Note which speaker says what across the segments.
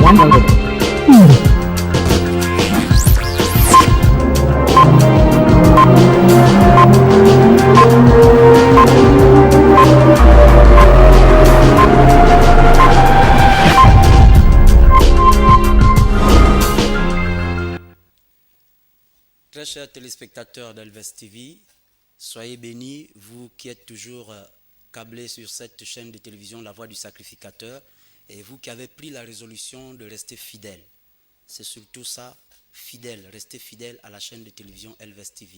Speaker 1: Très chers téléspectateurs d'Elves TV, soyez bénis, vous qui êtes toujours câblés sur cette chaîne de télévision La Voix du Sacrificateur, et vous qui avez pris la résolution de rester fidèles. C'est surtout ça, fidèle, restez fidèles à la chaîne de télévision Elves TV.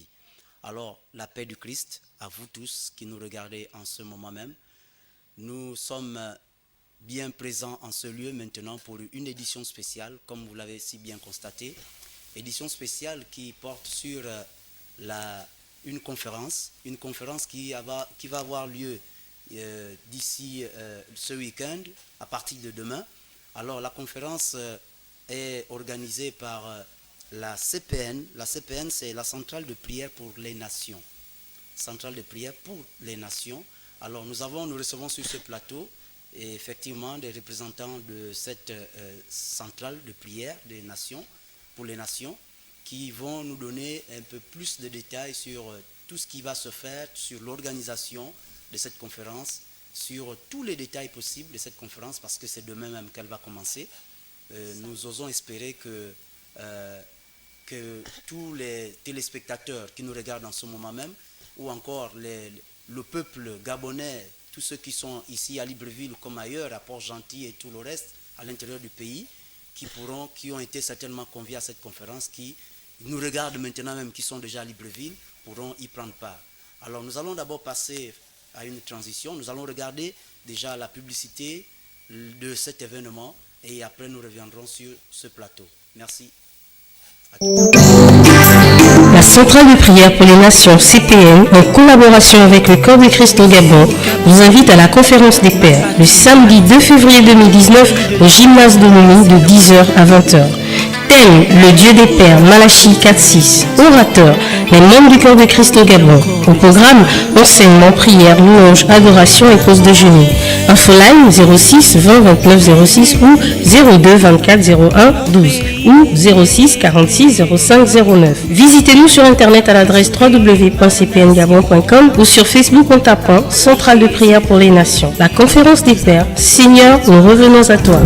Speaker 1: Alors, la paix du Christ à vous tous qui nous regardez en ce moment même. Nous sommes bien présents en ce lieu maintenant pour une édition spéciale, comme vous l'avez si bien constaté. Édition spéciale qui porte sur une conférence qui va avoir lieu d'ici ce week-end à partir de demain. Alors la conférence est organisée par la CPN. La CPN, c'est la Centrale de prière pour les nations. Centrale de prière pour les nations. Alors nous recevons sur ce plateau et effectivement des représentants de cette centrale de prière des nations, pour les nations, qui vont nous donner un peu plus de détails sur tout ce qui va se faire, sur l'organisation de cette conférence, sur tous les détails possibles de cette conférence, parce que c'est demain même qu'elle va commencer. Nous osons espérer que tous les téléspectateurs qui nous regardent en ce moment même, ou encore le peuple gabonais, tous ceux qui sont ici à Libreville comme ailleurs, à Port-Gentil et tout le reste, à l'intérieur du pays, qui ont été certainement conviés à cette conférence, qui nous regardent maintenant même, qui sont déjà à Libreville, pourront y prendre part. Alors nous allons d'abord passer à une transition, nous allons regarder déjà la publicité de cet événement et après nous reviendrons sur ce plateau. Merci.
Speaker 2: La Centrale de prière pour les nations CPN, en collaboration avec le Corps de Christ au Gabon, vous invite à la conférence des pères le samedi 2 février 2019 au gymnase de Nomi de 10h à 20h. Thème, le Dieu des Pères, Malachie 4.6. Orateur, les membres du Corps de Christ au Gabon. Au programme, enseignement, prière, louange, adoration et pause de genoux. Infoline 06 20 29 06 ou 02 24 01 12 ou 06 46 05 09. Visitez-nous sur internet à l'adresse www.cpngabon.com ou sur Facebook en tapant Centrale de prière pour les nations. La conférence des pères, Seigneur, nous revenons à toi.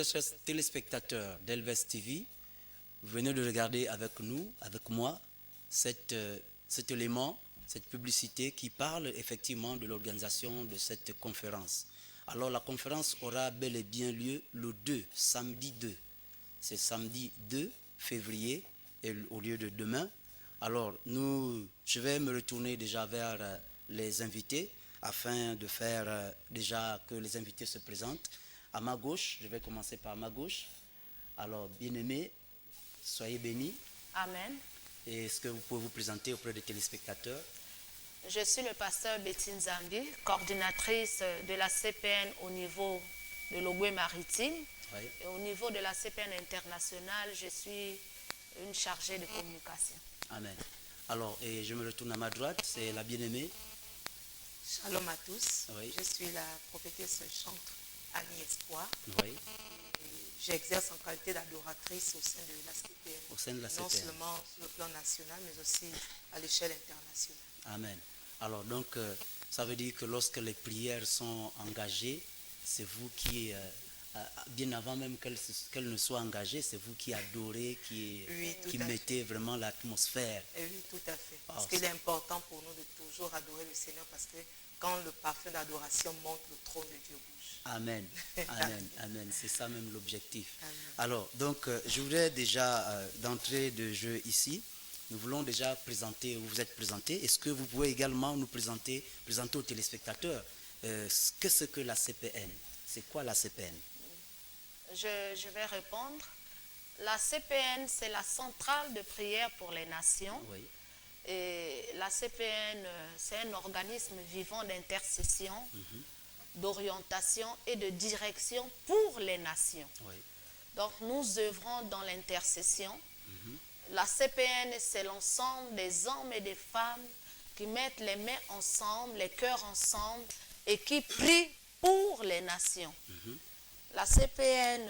Speaker 1: Chers téléspectateurs d'Elves TV, vous venez de regarder avec moi, cet élément, cette publicité qui parle effectivement de l'organisation de cette conférence. Alors la conférence aura bel et bien lieu le 2, samedi 2. C'est samedi 2 février au lieu de demain. Alors je vais me retourner déjà vers les invités afin de faire déjà que les invités se présentent. À ma gauche, je vais commencer par ma gauche. Alors, bien-aimés, soyez bénis.
Speaker 3: Amen.
Speaker 1: Et est-ce que vous pouvez vous présenter auprès des téléspectateurs?
Speaker 3: Je suis le pasteur Bétine Zambi, coordinatrice de la CPN au niveau de l'Ogooué maritime.
Speaker 1: Oui.
Speaker 3: Et au niveau de la CPN internationale, je suis une chargée de communication.
Speaker 1: Amen. Alors, et je me retourne à ma droite, c'est la bien-aimée.
Speaker 4: Shalom à tous.
Speaker 1: Oui.
Speaker 4: Je suis la prophétesse chantre Annie Espoir.
Speaker 1: Oui.
Speaker 4: J'exerce en qualité d'adoratrice au sein de la CPN.
Speaker 1: Au sein de la CPN.
Speaker 4: Non seulement sur le plan national, mais aussi à l'échelle internationale.
Speaker 1: Amen. Alors donc, ça veut dire que lorsque les prières sont engagées, c'est vous qui, bien avant même qu'elles ne soient engagées, c'est vous qui adorez, qui mettez vraiment l'atmosphère.
Speaker 4: Et oui, tout à fait. Parce
Speaker 1: Oh,
Speaker 4: qu'il est important pour nous de toujours adorer le Seigneur, parce que quand le parfum d'adoration monte, le trône de Dieu bouge.
Speaker 1: Amen, amen, amen. C'est ça même l'objectif.
Speaker 4: Amen.
Speaker 1: Alors, donc, je voudrais déjà, d'entrée de jeu ici, nous voulons déjà présenter, vous êtes présenté. Est-ce que vous pouvez également nous présenter aux téléspectateurs qu'est-ce que la CPN? C'est quoi la CPN?
Speaker 3: Je vais répondre. La CPN, c'est la Centrale de prière pour les nations.
Speaker 1: Oui.
Speaker 3: Et la CPN, c'est un organisme vivant d'intercession, d'orientation et de direction pour les nations.
Speaker 1: Oui.
Speaker 3: Donc nous œuvrons dans l'intercession. La CPN, c'est l'ensemble des hommes et des femmes qui mettent les mains ensemble, les cœurs ensemble et qui prient pour les nations. La CPN,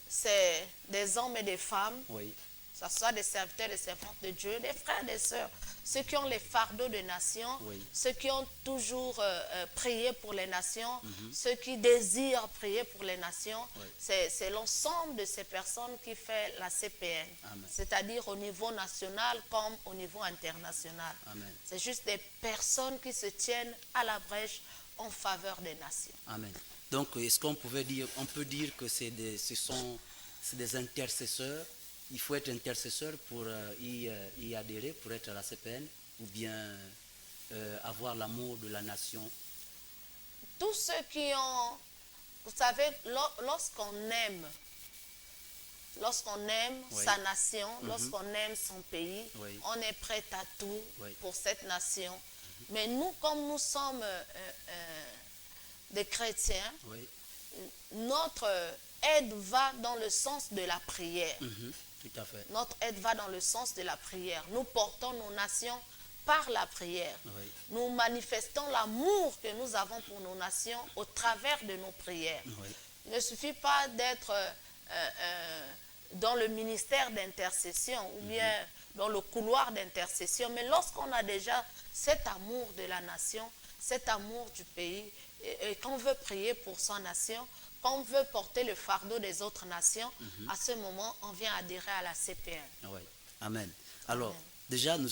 Speaker 3: c'est des hommes et des femmes,
Speaker 1: Oui.
Speaker 3: que ce soit des serviteurs et des servantes de Dieu, des frères, des sœurs, ceux qui ont les fardeaux de nations,
Speaker 1: Oui.
Speaker 3: ceux qui ont toujours prié pour les nations, ceux qui désirent prier pour les nations.
Speaker 1: Oui.
Speaker 3: C'est l'ensemble de ces personnes qui fait la CPN,
Speaker 1: Amen.
Speaker 3: c'est-à-dire au niveau national comme au niveau international.
Speaker 1: Amen.
Speaker 3: C'est juste des personnes qui se tiennent à la brèche en faveur des nations.
Speaker 1: Amen. Donc, est-ce qu'on peut dire que c'est des intercesseurs? Il faut être intercesseur pour y adhérer, pour être à la CPN, ou bien avoir l'amour de la nation?
Speaker 3: Tous ceux qui ont, vous savez, lorsqu'on aime
Speaker 1: Oui.
Speaker 3: sa nation, lorsqu'on aime son pays,
Speaker 1: Oui.
Speaker 3: on est prêt à tout
Speaker 1: Oui.
Speaker 3: pour cette nation. Mais nous, comme nous sommes des chrétiens,
Speaker 1: Oui.
Speaker 3: notre aide va dans le sens de la prière.
Speaker 1: Tout à fait.
Speaker 3: Notre aide va dans le sens de la prière. Nous portons nos nations par la prière.
Speaker 1: Oui.
Speaker 3: Nous manifestons l'amour que nous avons pour nos nations au travers de nos prières.
Speaker 1: Oui.
Speaker 3: Il ne suffit pas d'être dans le ministère d'intercession ou bien dans le couloir d'intercession, mais lorsqu'on a déjà cet amour de la nation, cet amour du pays, et qu'on veut prier pour sa nation, qu'on veut porter le fardeau des autres nations, à ce moment, on vient adhérer à la CPN.
Speaker 1: Oui. Amen. Alors,
Speaker 3: Amen.
Speaker 1: déjà, nous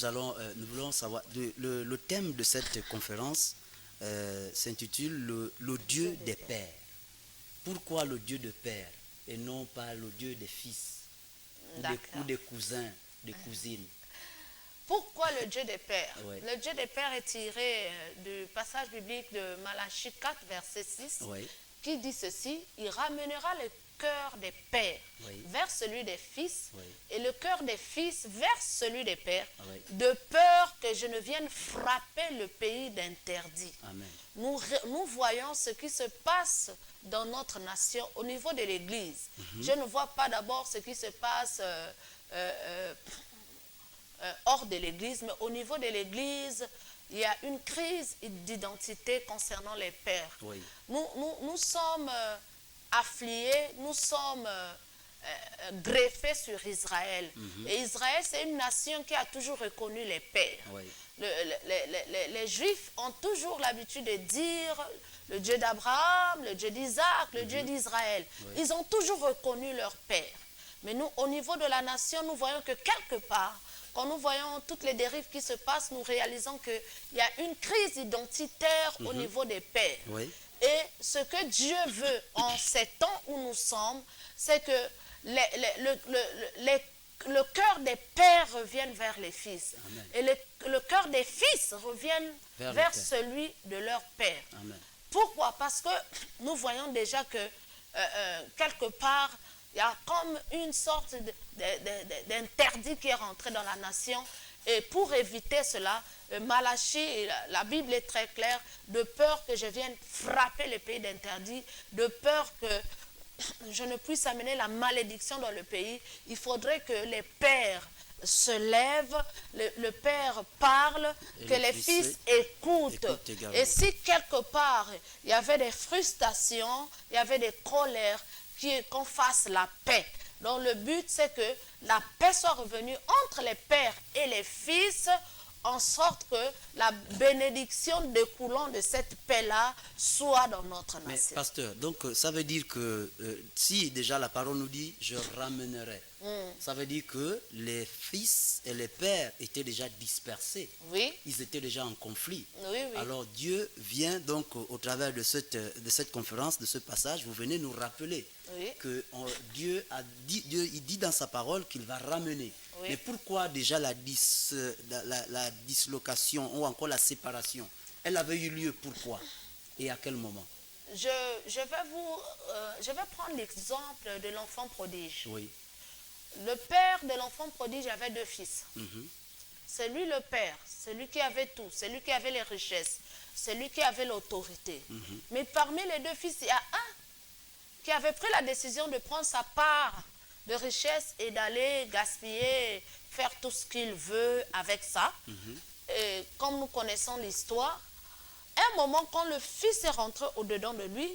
Speaker 1: voulons savoir, le thème de cette conférence s'intitule le Dieu des pères. Pourquoi le Dieu des pères et non pas le Dieu des fils ou des cousins, des cousines?
Speaker 3: Pourquoi le Dieu des pères?
Speaker 1: Oui.
Speaker 3: Le Dieu des pères est tiré du passage biblique de Malachie 4, verset 6,
Speaker 1: Oui.
Speaker 3: qui dit ceci: il ramènera le cœur des pères
Speaker 1: Oui.
Speaker 3: vers celui des fils,
Speaker 1: Oui.
Speaker 3: et le cœur des fils vers celui des pères,
Speaker 1: Oui.
Speaker 3: de peur que je ne vienne frapper le pays d'interdit.
Speaker 1: Amen.
Speaker 3: Nous voyons ce qui se passe dans notre nation au niveau de l'Église. Je ne vois pas d'abord ce qui se passe hors de l'Église, mais au niveau de l'Église, il y a une crise d'identité concernant les pères.
Speaker 1: Oui.
Speaker 3: Nous sommes affiliés, nous sommes greffés sur Israël. Et Israël, c'est une nation qui a toujours reconnu les pères.
Speaker 1: Oui.
Speaker 3: Les Juifs ont toujours l'habitude de dire le Dieu d'Abraham, le Dieu d'Isaac, le Dieu d'Israël.
Speaker 1: Oui.
Speaker 3: Ils ont toujours reconnu leur père. Mais nous, au niveau de la nation, nous voyons que quelque part, quand nous voyons toutes les dérives qui se passent, nous réalisons qu'il y a une crise identitaire au niveau des pères.
Speaker 1: Oui.
Speaker 3: Et ce que Dieu veut en ces temps où nous sommes, c'est que le cœur des pères revienne vers les fils.
Speaker 1: Amen.
Speaker 3: Et le cœur des fils revienne
Speaker 1: Vers
Speaker 3: vers
Speaker 1: le père.
Speaker 3: celui de leur père.
Speaker 1: Amen.
Speaker 3: Pourquoi? Parce que nous voyons déjà que quelque part, il y a comme une sorte d'interdit qui est rentré dans la nation. Et pour éviter cela, Malachie, la Bible est très claire, de peur que je vienne frapper le pays d'interdit, de peur que je ne puisse amener la malédiction dans le pays, il faudrait que les pères se lèvent, le père parle,
Speaker 1: Et
Speaker 3: que
Speaker 1: les
Speaker 3: les
Speaker 1: fils
Speaker 3: fils écoutent.
Speaker 1: écoutent également.
Speaker 3: Et si quelque part, il y avait des frustrations, il y avait des colères, qu'on fasse la paix. Donc le but, c'est que la paix soit revenue entre les pères et les fils, en sorte que la bénédiction découlant de cette paix-là soit dans notre
Speaker 1: Mais
Speaker 3: nation.
Speaker 1: pasteur, donc ça veut dire que si déjà la parole nous dit je ramènerai, ça veut dire que les fils et les pères étaient déjà dispersés.
Speaker 3: Oui,
Speaker 1: Ils étaient déjà en conflit.
Speaker 3: oui, oui.
Speaker 1: Alors Dieu vient donc au travers de cette conférence, de ce passage, vous venez nous rappeler
Speaker 3: Oui.
Speaker 1: que Dieu il dit dans sa parole qu'il va ramener.
Speaker 3: Oui.
Speaker 1: Mais pourquoi déjà la dislocation ou encore la séparation? Elle avait eu lieu pourquoi? Et à quel moment?
Speaker 3: Je vais prendre l'exemple de l'enfant prodige.
Speaker 1: Oui.
Speaker 3: Le père de l'enfant prodige avait deux fils.
Speaker 1: Mhm.
Speaker 3: C'est lui le père, celui qui avait tout, celui qui avait les richesses, celui qui avait l'autorité. Mais parmi les deux fils, il y a un qui avait pris la décision de prendre sa part de richesse et d'aller gaspiller, faire tout ce qu'il veut avec ça. Et comme nous connaissons l'histoire, à un moment, quand le fils est rentré au-dedans de lui,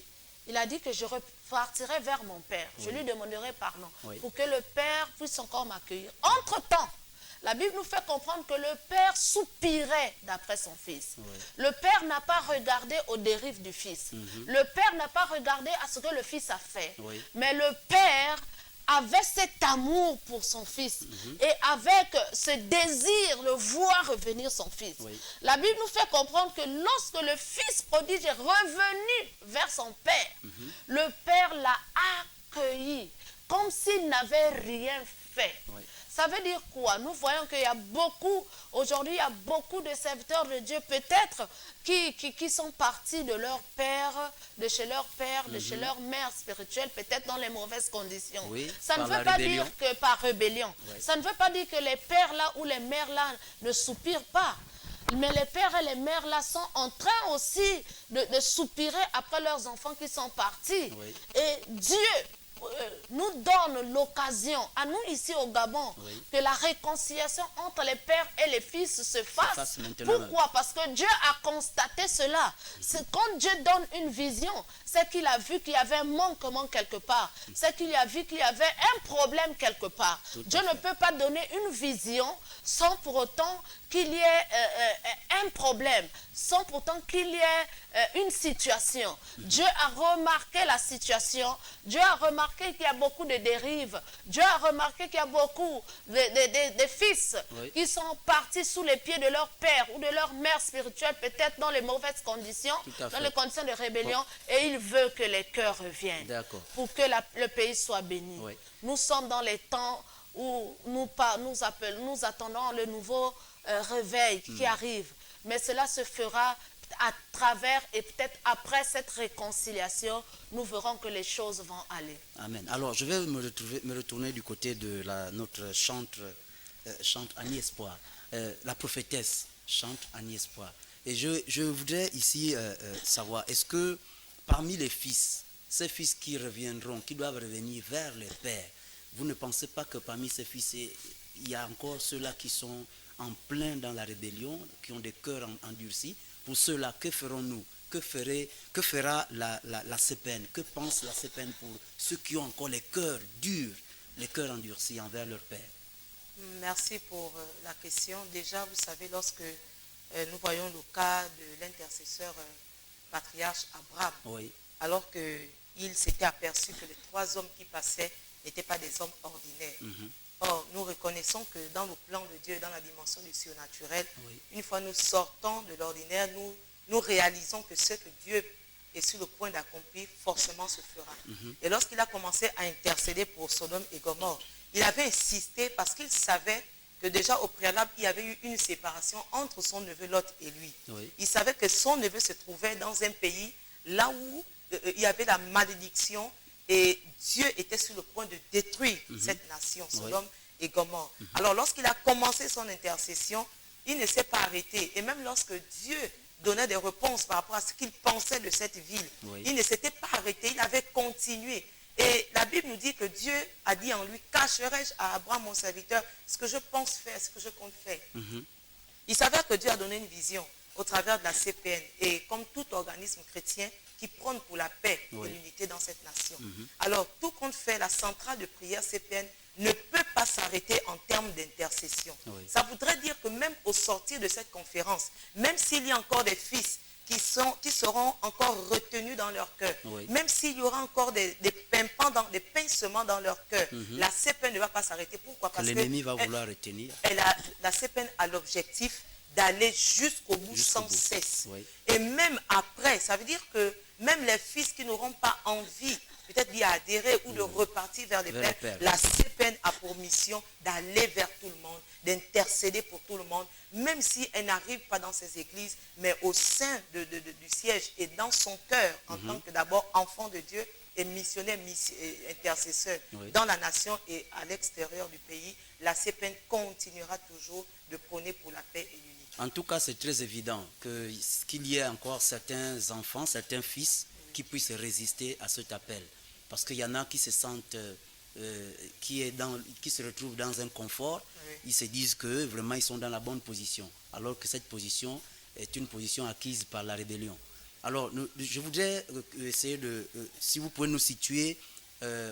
Speaker 3: il a dit que je repartirai vers mon père. Je lui demanderai pardon pour que le père puisse encore m'accueillir. Entre-temps, la Bible nous fait comprendre que le père soupirait d'après son fils. Le père n'a pas regardé aux dérives du fils. Le père n'a pas regardé à ce que le fils a fait. Mais le père avait cet amour pour son fils et avec ce désir de voir revenir son fils. La Bible nous fait comprendre que lorsque le fils prodige est revenu vers son père, le père l'a accueilli comme s'il n'avait rien fait. Ça veut dire quoi? Nous voyons qu'il y a beaucoup, aujourd'hui, il y a beaucoup de serviteurs de Dieu, peut-être, qui sont partis de leur père, de chez leur père, de chez leur mère spirituelle, peut-être dans les mauvaises conditions. Ça ne veut pas dire que par rébellion. Ça ne veut pas dire que les pères là ou les mères là ne soupirent pas. Mais les pères et les mères là sont en train aussi de soupirer après leurs enfants qui sont partis. Et Dieu nous donne l'occasion, à nous ici au Gabon, que la réconciliation entre les pères et les fils se fasse. Pourquoi? Parce que Dieu a constaté cela. Quand Dieu donne une vision, c'est qu'il a vu qu'il y avait un manquement quelque part. C'est qu'il a vu qu'il y avait un problème quelque part. Dieu ne peut pas donner une vision sans pour autant qu'il y ait un problème, sans pourtant qu'il y ait une situation. Dieu a remarqué la situation, Dieu a remarqué qu'il y a beaucoup de dérives, Dieu a remarqué qu'il y a beaucoup de fils qui sont partis sous les pieds de leur père ou de leur mère spirituelle, peut-être dans les mauvaises conditions, dans les conditions de rébellion, et il veut que les cœurs reviennent pour que le pays soit béni. Nous sommes dans les temps où nous attendons le nouveau réveil qui arrive, mais cela se fera à travers et peut-être après cette réconciliation, nous verrons que les choses vont aller.
Speaker 1: Amen. Alors je vais me retourner du côté de notre chante Annie Espoir, la prophétesse chante Annie Espoir, et je voudrais ici savoir, est-ce que parmi les fils, ces fils qui reviendront, qui doivent revenir vers les pères, vous ne pensez pas que parmi ces fils, il y a encore ceux-là qui sont en plein dans la rébellion, qui ont des cœurs endurcis? Pour ceux-là, que ferons-nous? Que fera la CPN? Que pense la CPN pour ceux qui ont encore les cœurs durs, les cœurs endurcis envers leur père?
Speaker 4: Merci pour la question. Déjà, vous savez, lorsque nous voyons le cas de l'intercesseur patriarche Abraham, alors qu'il s'était aperçu que les 3 hommes qui passaient n'étaient pas des hommes ordinaires. Or, nous reconnaissons que dans le plan de Dieu, dans la dimension du surnaturel, une fois nous sortons de l'ordinaire, nous réalisons que ce que Dieu est sur le point d'accomplir, forcément se fera. Et lorsqu'il a commencé à intercéder pour Sodome et Gomorrhe, il avait insisté parce qu'il savait que déjà au préalable, il y avait eu une séparation entre son neveu Lot et lui. Il savait que son neveu se trouvait dans un pays là où il y avait la malédiction, et Dieu était sur le point de détruire cette nation, Sodome et Gomorrhe. Alors lorsqu'il a commencé son intercession, il ne s'est pas arrêté. Et même lorsque Dieu donnait des réponses par rapport à ce qu'il pensait de cette ville, il ne s'était pas arrêté, il avait continué. Et la Bible nous dit que Dieu a dit en lui, cacherai-je à Abraham mon serviteur ce que je pense faire, ce que je compte faire. Il s'avère que Dieu a donné une vision au travers de la CPN, et comme tout organisme chrétien qui prône pour la paix et l'unité dans cette nation. Alors, tout compte fait, la centrale de prière CPN ne peut pas s'arrêter en termes d'intercession. Ça voudrait dire que même au sortir de cette conférence, même s'il y a encore des fils qui seront encore retenus dans leur cœur, même s'il y aura encore des pincements dans leur cœur, la CPN ne va pas s'arrêter. Pourquoi? Parce que
Speaker 1: l'ennemi va vouloir retenir.
Speaker 4: La CPN a l'objectif d'aller jusqu'au bout sans cesse. Et même après, ça veut dire que même les fils qui n'auront pas envie peut-être d'y adhérer ou de repartir vers les pères, la CPN a pour mission d'aller vers tout le monde, d'intercéder pour tout le monde, même si elle n'arrive pas dans ces églises, mais au sein du siège et dans son cœur, en tant que d'abord enfant de Dieu et missionnaire, intercesseur dans la nation et à l'extérieur du pays, la CPN continuera toujours de prôner pour la paix et l'unité.
Speaker 1: En tout cas, c'est très évident qu'il y ait encore certains enfants, certains fils qui puissent résister à cet appel. Parce qu'il y en a qui se sentent qui se retrouvent dans un confort, ils se disent que vraiment ils sont dans la bonne position, alors que cette position est une position acquise par la rébellion. Alors, je voudrais essayer si vous pouvez nous situer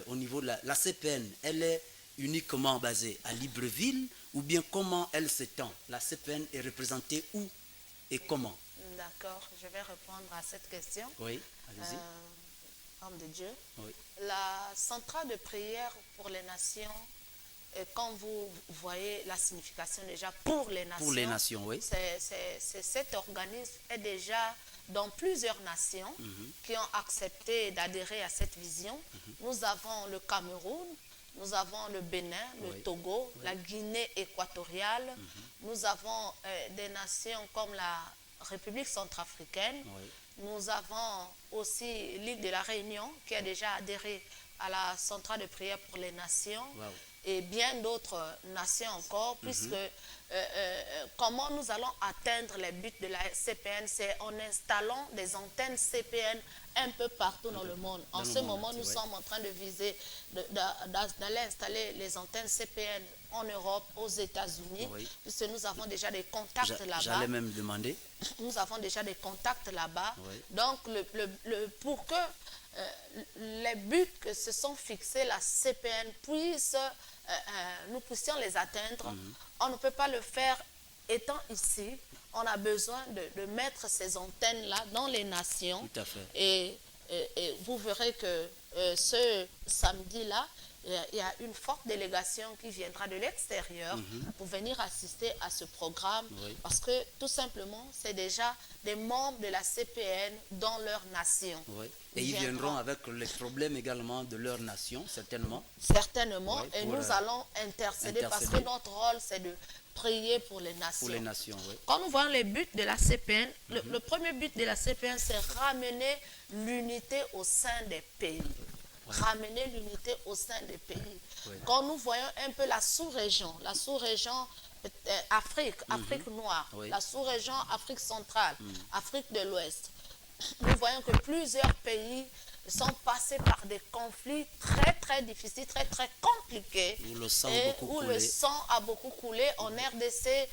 Speaker 1: au niveau de la CPN, elle est uniquement basée à Libreville ou bien comment elle s'étend? La CPN est représentée où et comment?
Speaker 3: D'accord, je vais répondre à cette question.
Speaker 1: Oui, allez-y.
Speaker 3: Homme de Dieu.
Speaker 1: Oui.
Speaker 3: La centrale de prière pour les nations, quand vous voyez la signification déjà pour les nations.
Speaker 1: Pour les nations, oui.
Speaker 3: Cet organisme est déjà dans plusieurs nations qui ont accepté d'adhérer à cette vision. Nous avons le Cameroun, nous avons le Bénin, le Togo, la Guinée équatoriale. Nous avons des nations comme la République centrafricaine. Nous avons aussi l'île de la Réunion qui a déjà adhéré à la centrale de prière pour les nations. Et bien d'autres nations encore, puisque comment nous allons atteindre les buts de la CPN, c'est en installant des antennes CPN un peu partout dans le monde. En ce moment, nous sommes en train de viser, d'aller installer les antennes CPN en Europe, aux États-Unis, puisque nous avons déjà des contacts là-bas.
Speaker 1: J'allais même demander.
Speaker 3: Nous avons déjà des contacts là-bas. Donc, pour que les buts que se sont fixés, la CPN nous puissions les atteindre, on ne peut pas le faire étant ici. On a besoin de mettre ces antennes-là dans les nations.
Speaker 1: Tout à fait.
Speaker 3: Et vous verrez que ce samedi-là, il y a une forte délégation qui viendra de l'extérieur pour venir assister à ce programme parce que tout simplement, c'est déjà des membres de la CPN dans leur nation.
Speaker 1: Et ils viendront avec les problèmes également de leur nation, certainement.
Speaker 3: Certainement, et nous allons intercéder parce que notre rôle, c'est de prier pour les nations.
Speaker 1: Pour les nations,
Speaker 3: Quand nous voyons les buts de la CPN, le premier but de la CPN, c'est ramener l'unité au sein des pays. Ramener l'unité au sein des pays. Quand nous voyons un peu la sous-région Afrique noire, la sous-région Afrique centrale, Afrique de l'Ouest, nous voyons que plusieurs pays sont passés par des conflits très très difficiles, très très compliqués,
Speaker 1: où le sang
Speaker 3: a beaucoup coulé. En RDC,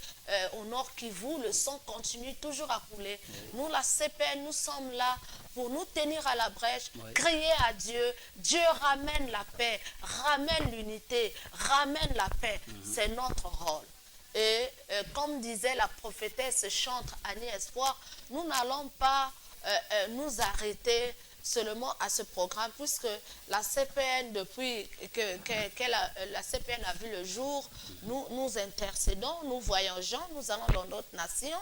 Speaker 3: au Nord Kivu, le sang continue toujours à couler. Nous, la CPN, nous sommes là pour nous tenir à la brèche, crier à Dieu. Dieu ramène la paix, ramène l'unité, ramène la paix. C'est notre rôle. Et comme disait la prophétesse chantre Annie Espoir, nous n'allons pas nous arrêter seulement à ce programme, puisque la CPN, depuis que la CPN a vu le jour, nous intercédons, nous voyageons, nous allons dans d'autres nations,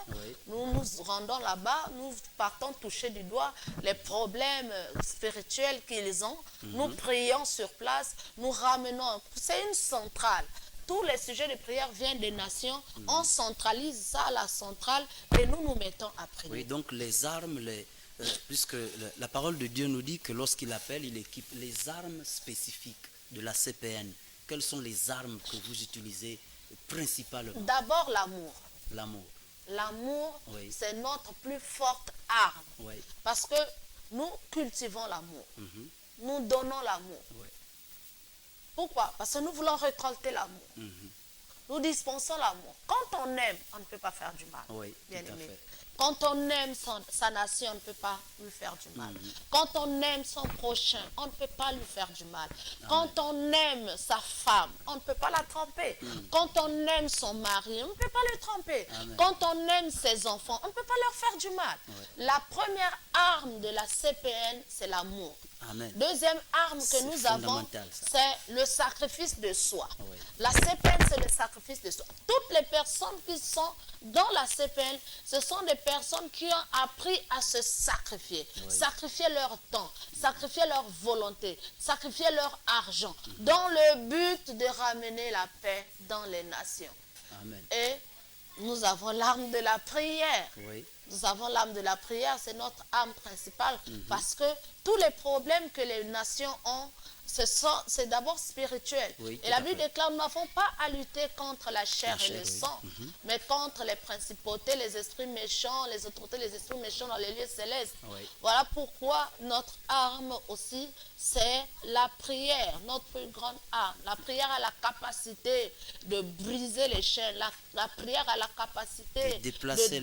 Speaker 3: nous nous rendons là-bas, nous partons toucher du doigt les problèmes spirituels qu'ils ont, nous prions sur place, nous ramenons, c'est une centrale. Tous les sujets de prière viennent des nations, on centralise ça à la centrale et nous nous mettons à prier.
Speaker 1: Oui, donc les armes, puisque la parole de Dieu nous dit que lorsqu'il appelle, il équipe les armes spécifiques de la CPN. Quelles sont les armes que vous utilisez principalement?
Speaker 3: D'abord l'amour.
Speaker 1: L'amour.
Speaker 3: L'amour, c'est notre plus forte arme. Parce que nous cultivons l'amour. Nous donnons l'amour. Pourquoi? Parce que nous voulons récolter l'amour. Nous dispensons l'amour. Quand on aime, on ne peut pas faire du mal. Bien aimé. Quand on aime sa nation, on ne peut pas lui faire du mal. Quand on aime son prochain, on ne peut pas lui faire du mal. Quand on aime sa femme, on ne peut pas la tromper. Quand on aime son mari, on ne peut pas le tromper. Quand on aime ses enfants, on ne peut pas leur faire du mal. La première arme de la CPN, c'est l'amour. Deuxième arme que nous avons, c'est le sacrifice de soi. La CPN, c'est le sacrifice de soi. Toutes les personnes qui sont dans la CPN, ce sont des personnes qui ont appris à se sacrifier. Sacrifier leur temps, sacrifier leur volonté, sacrifier leur argent, dans le but de ramener la paix dans les nations. Et nous avons l'arme de la prière. Nous avons l'arme de la prière, c'est notre arme principale, parce que tous les problèmes que les nations ont c'est d'abord spirituel.
Speaker 1: Oui,
Speaker 3: et la Bible déclare, nous n'avons pas à lutter contre la chair et le sang, mais contre les principautés, les esprits méchants, les autorités, les esprits méchants dans les lieux célestes.
Speaker 1: Oui.
Speaker 3: Voilà pourquoi notre arme aussi, c'est la prière, notre plus grande arme. La prière a la capacité de briser les chaînes, la prière a la capacité
Speaker 1: de déplacer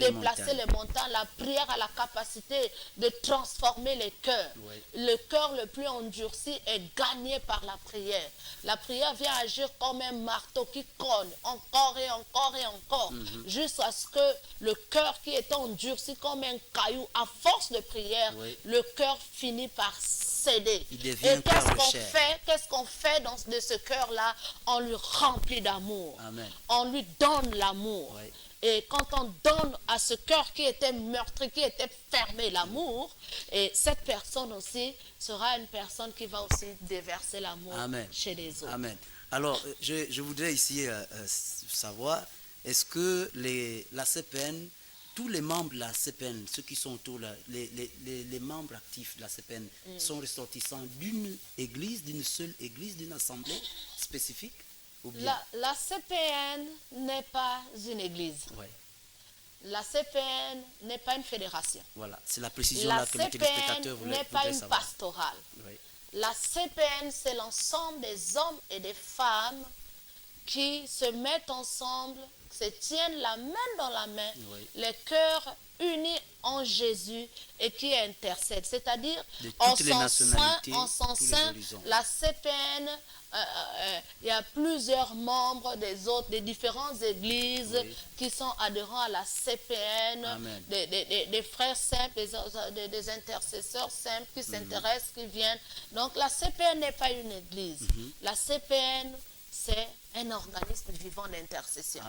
Speaker 3: les montagnes, la prière a la capacité de transformer les cœurs.
Speaker 1: Oui.
Speaker 3: Le cœur le plus endurci est gagné par la prière. La prière vient agir comme un marteau qui cogne encore et encore et encore, jusqu'à ce que le cœur qui est endurci comme un caillou, à force de prière,
Speaker 1: oui,
Speaker 3: le cœur finit par céder.
Speaker 1: Et
Speaker 3: qu'est-ce qu'on fait de ce cœur-là? On lui remplit d'amour. On lui donne l'amour.
Speaker 1: Oui.
Speaker 3: Et quand on donne à ce cœur qui était meurtri, qui était fermé, l'amour, et cette personne aussi sera une personne qui va aussi déverser l'amour chez les autres.
Speaker 1: Amen. Alors, je voudrais ici savoir, est-ce que la CPN, tous les membres de la CPN, ceux qui sont autour, les membres actifs de la CPN, sont ressortissants d'une église, d'une seule église, d'une assemblée spécifique? Ou bien?
Speaker 3: La CPN n'est pas une église.
Speaker 1: Ouais.
Speaker 3: La CPN n'est pas une fédération.
Speaker 1: Voilà, c'est la précision là que le téléspectateur voulait savoir.
Speaker 3: La CPN n'est pas une pastorale.
Speaker 1: Oui.
Speaker 3: La CPN, c'est l'ensemble des hommes et des femmes qui se mettent ensemble, se tiennent la main dans la main, les cœurs unis en Jésus et qui intercèdent. C'est-à-dire, en son sein, la CPN, il y a plusieurs membres des différentes églises qui sont adhérents à la CPN, des frères simples, des intercesseurs simples qui s'intéressent, qui viennent. Donc la CPN n'est pas une église. La CPN, c'est un organisme vivant d'intercession.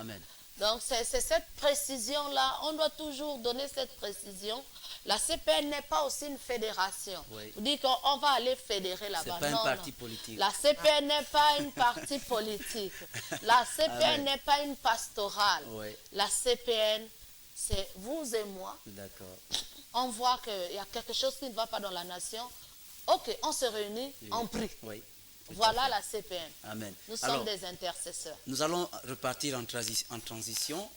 Speaker 3: Donc c'est cette précision-là, on doit toujours donner cette précision. La CPN n'est pas aussi une fédération. Vous dites qu'on va aller fédérer là-bas.
Speaker 1: C'est pas un parti politique.
Speaker 3: La CPN n'est pas une parti politique. La CPN n'est pas une pastorale. La CPN, c'est vous et moi.
Speaker 1: D'accord.
Speaker 3: On voit qu'il y a quelque chose qui ne va pas dans la nation. Ok, on se réunit, on prie. Voilà la CPN.
Speaker 1: Amen.
Speaker 3: Nous sommes des intercesseurs.
Speaker 1: Nous allons repartir en transition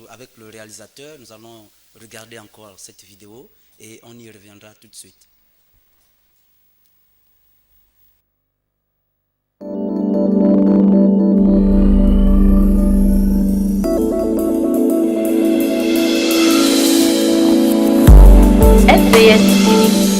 Speaker 1: avec le réalisateur. Nous allons regarder encore cette vidéo et on y reviendra tout de suite.
Speaker 2: FBS TV.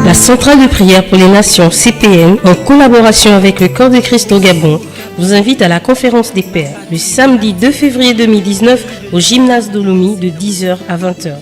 Speaker 2: La Centrale de prière pour les nations CPN, en collaboration avec le Corps de Christ au Gabon, vous invite à la conférence des pères le samedi 2 février 2019 au gymnase d'Olomi de 10h à 20h.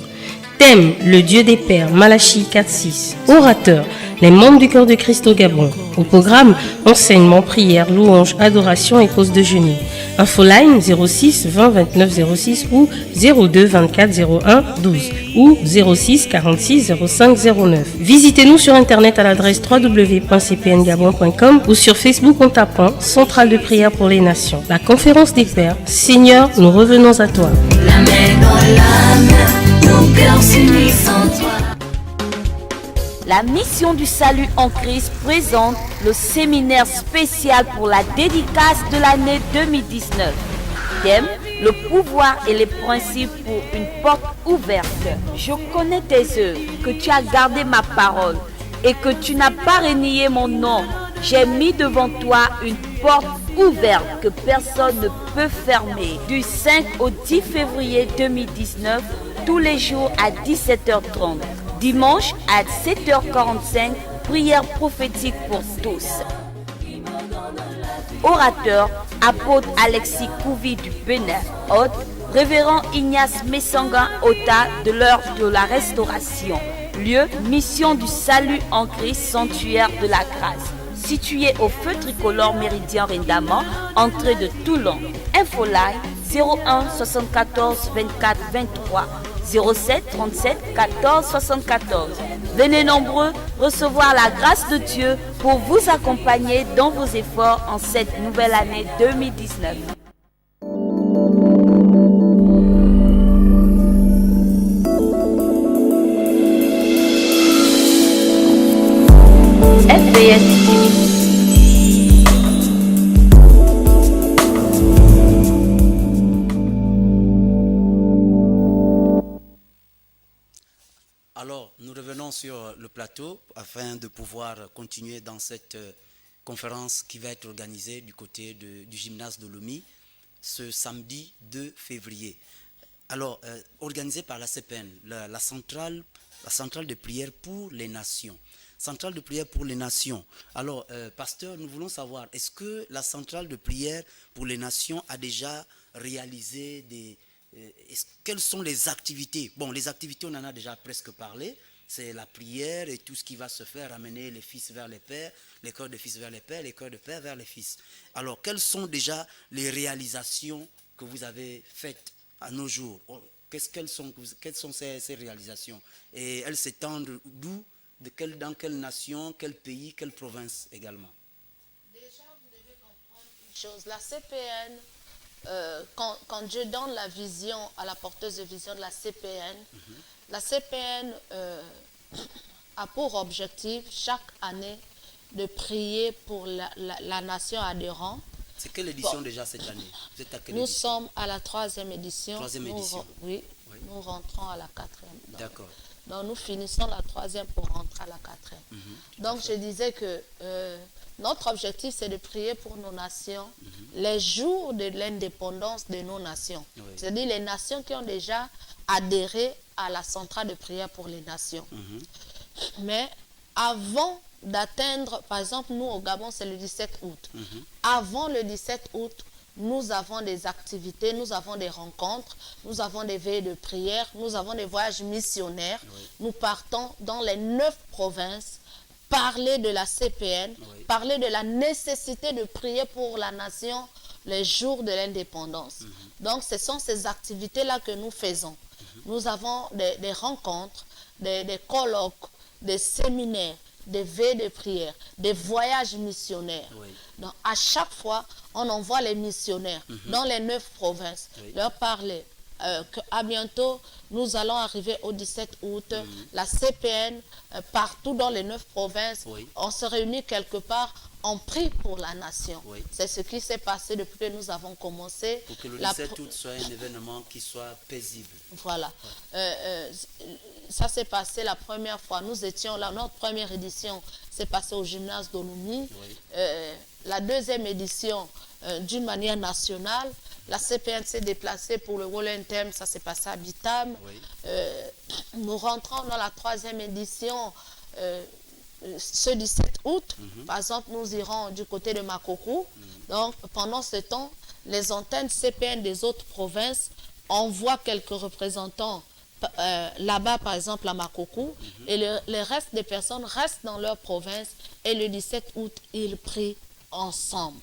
Speaker 2: Thème, le Dieu des Pères, Malachie 4.6. Orateur, les membres du Corps de Christ au Gabon. Au programme, enseignement, prière, louange, adoration et pause de genoux. Infoline 06 20 29 06 ou 02 24 01 12 ou 06 46 05 09. Visitez-nous sur internet à l'adresse www.cpngabon.com ou sur Facebook en tapant Centrale de prière pour les nations. La conférence des pères, Seigneur, nous revenons à toi.
Speaker 5: La main dans la main, nos cœurs s'unissent en toi. La mission du salut en Christ présente le séminaire spécial pour la dédicace de l'année 2019. Thème, le pouvoir et les principes pour une porte ouverte. Je connais tes œuvres, que tu as gardé ma parole et que tu n'as pas renié mon nom. J'ai mis devant toi une porte ouverte que personne ne peut fermer. Du 5 au 10 février 2019, tous les jours à 17h30. Dimanche à 7h45, prière prophétique pour tous. Orateur, apôtre Alexis Kouvi du Bénin. Hôte, révérend Ignace Messanga Ota de l'heure de la restauration. Lieu, mission du salut en Christ, sanctuaire de la grâce. Situé au feu tricolore méridien Rendama, entrée de Toulon. Infoline 01 74 24 23 07 37 14 74. Venez nombreux recevoir la grâce de Dieu pour vous accompagner dans vos efforts en cette nouvelle année 2019.
Speaker 1: Alors, nous revenons sur le plateau afin de pouvoir continuer dans cette conférence qui va être organisée du côté du gymnase de Lomé ce samedi 2 février. Alors, organisée par la CPN, la centrale de prière pour les nations. Centrale de prière pour les nations. Alors, pasteur, nous voulons savoir, est-ce que la centrale de prière pour les nations a déjà réalisé quelles sont les activités? Bon, les activités, on en a déjà presque parlé. C'est la prière et tout ce qui va se faire, amener les fils vers les pères, les cœurs des fils vers les pères, les cœurs de pères vers les fils. Alors, quelles sont déjà les réalisations que vous avez faites à nos jours? Quelles sont ces réalisations? Et elles s'étendent d'où? Dans quelle nation, quel pays, quelle province également?
Speaker 3: Déjà, vous devez comprendre une chose. La CPN, quand Dieu donne la vision à la porteuse de vision de la CPN, la CPN a pour objectif chaque année de prier pour la nation adhérente.
Speaker 1: C'est quelle édition déjà cette année? Vous êtes à quelle
Speaker 3: Nous
Speaker 1: édition?
Speaker 3: sommes à la 3e édition.
Speaker 1: Oui.
Speaker 3: Nous rentrons à la 4e.
Speaker 1: D'accord.
Speaker 3: Donc nous finissons la 3e pour rentrer à la 4e. Donc je disais que notre objectif c'est de prier pour nos nations les jours de l'indépendance de nos nations. Oui. C'est-à-dire les nations qui ont déjà adhéré à la centrale de prière pour les nations. Mais avant d'atteindre, par exemple nous au Gabon c'est le 17 août. Avant le 17 août, nous avons des activités, nous avons des rencontres, nous avons des veillées de prière, nous avons des voyages missionnaires. Oui. Nous partons dans les 9 provinces, parler de la CPN, oui. Parler de la nécessité de prier pour la nation les jours de l'indépendance. Donc ce sont ces activités-là que nous faisons. Nous avons des rencontres, des colloques, des séminaires, des veillées de prière, des voyages missionnaires. Oui. Donc, à chaque fois, on envoie les missionnaires dans les 9 provinces, leur parler qu'à bientôt, nous allons arriver au 17 août. La CPN, partout dans les 9 provinces, on se réunit quelque part, on prie pour la nation. C'est ce qui s'est passé depuis que nous avons commencé.
Speaker 1: Pour que le 17 août soit un événement qui soit paisible.
Speaker 3: Voilà. Ça s'est passé la première fois. Nous étions là, notre première édition s'est passée au gymnase d'Olumi. La 2e édition, d'une manière nationale, la CPN s'est déplacée pour le Rolling Theme, ça s'est passé à Bitam. Nous rentrons dans la 3e édition ce 17 août. Par exemple, nous irons du côté de Makoko. Donc, pendant ce temps, les antennes CPN des autres provinces envoient quelques représentants là-bas, par exemple, à Makoko. Et le reste des personnes restent dans leur province. Et le 17 août, ils prient ensemble.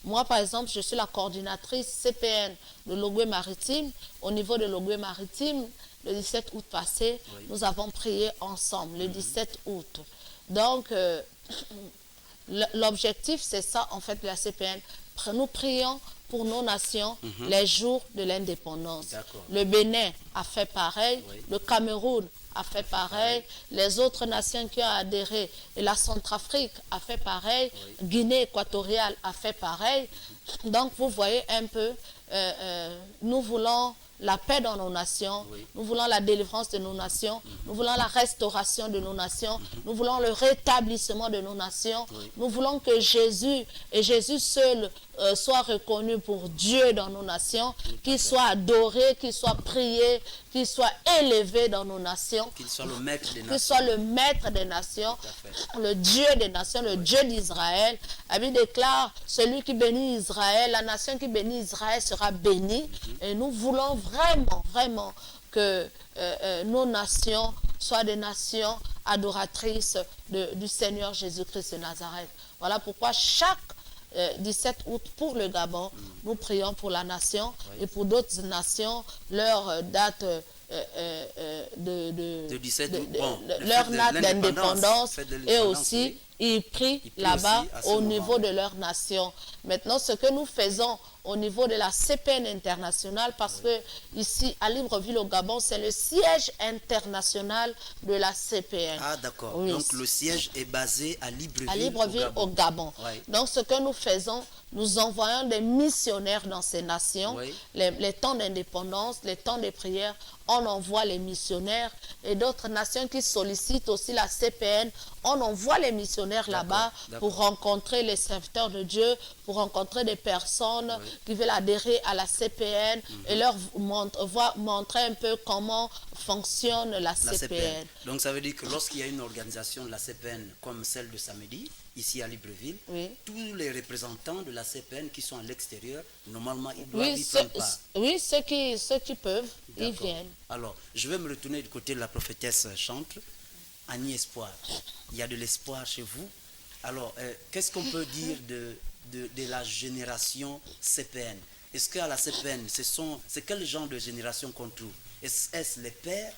Speaker 3: Moi, par exemple, je suis la coordinatrice CPN de Logoué Maritime. Au niveau de Logoué Maritime, le 17 août passé, nous avons prié ensemble, le 17 août. Donc, l'objectif, c'est ça, en fait, de la CPN. Nous prions pour nos nations les jours de l'indépendance. Le Bénin a fait pareil, le Cameroun a fait pareil, les autres nations qui ont adhéré, et la Centrafrique a fait pareil, Guinée équatoriale a fait pareil. Donc, vous voyez un peu, nous voulons la paix dans nos nations, nous voulons la délivrance de nos nations, nous voulons la restauration de nos nations, nous voulons le rétablissement de nos nations, nous voulons que Jésus et Jésus seul soit reconnu pour Dieu dans nos nations, qu'il soit adoré, qu'il soit prié, qu'il soit élevé dans nos nations,
Speaker 1: qu'il soit le maître des nations,
Speaker 3: qu'il soit le maître des nations, le Dieu des nations, le Dieu d'Israël. La Bible déclare, celui qui bénit Israël, la nation qui bénit Israël sera bénie. Et nous voulons vraiment, vraiment que nos nations soient des nations adoratrices du Seigneur Jésus-Christ de Nazareth. Voilà pourquoi chaque 17 août pour le Gabon, nous prions pour la nation et pour d'autres nations, leur date de
Speaker 1: 17 août,
Speaker 3: leur date d'indépendance ils prient
Speaker 1: Ils prient
Speaker 3: là-bas
Speaker 1: aussi à ce
Speaker 3: au
Speaker 1: moment,
Speaker 3: niveau
Speaker 1: oui.
Speaker 3: de leur nation. Maintenant, ce que nous faisons au niveau de la CPN internationale, parce que ici, à Libreville, au Gabon, c'est le siège international de la CPN.
Speaker 1: Ah, d'accord.
Speaker 3: Oui.
Speaker 1: Donc, le siège est basé à Libreville,
Speaker 3: À Libreville, au Gabon.
Speaker 1: Oui.
Speaker 3: Donc, ce que nous faisons, nous envoyons des missionnaires dans ces nations.
Speaker 1: Oui.
Speaker 3: Les temps d'indépendance, les temps de prière, on envoie les missionnaires. Et d'autres nations qui sollicitent aussi la CPN, on envoie les missionnaires là-bas pour rencontrer les serviteurs de Dieu, pour rencontrer des personnes qui veulent adhérer à la CPN et leur montrer un peu comment fonctionne la CPN.
Speaker 1: Donc, ça veut dire que lorsqu'il y a une organisation de la CPN comme celle de samedi, ici à Libreville, tous les représentants de la CPN qui sont à l'extérieur, normalement, ils doivent y prendre part.
Speaker 3: Oui, ceux qui peuvent, ils viennent.
Speaker 1: Alors, je vais me retourner du côté de la prophétesse Chantre, Annie Espoir. Il y a de l'espoir chez vous. Alors, qu'est-ce qu'on peut dire de la génération CPN? Est-ce qu'à la CPN, c'est quel genre de génération qu'on trouve? Est-ce les pères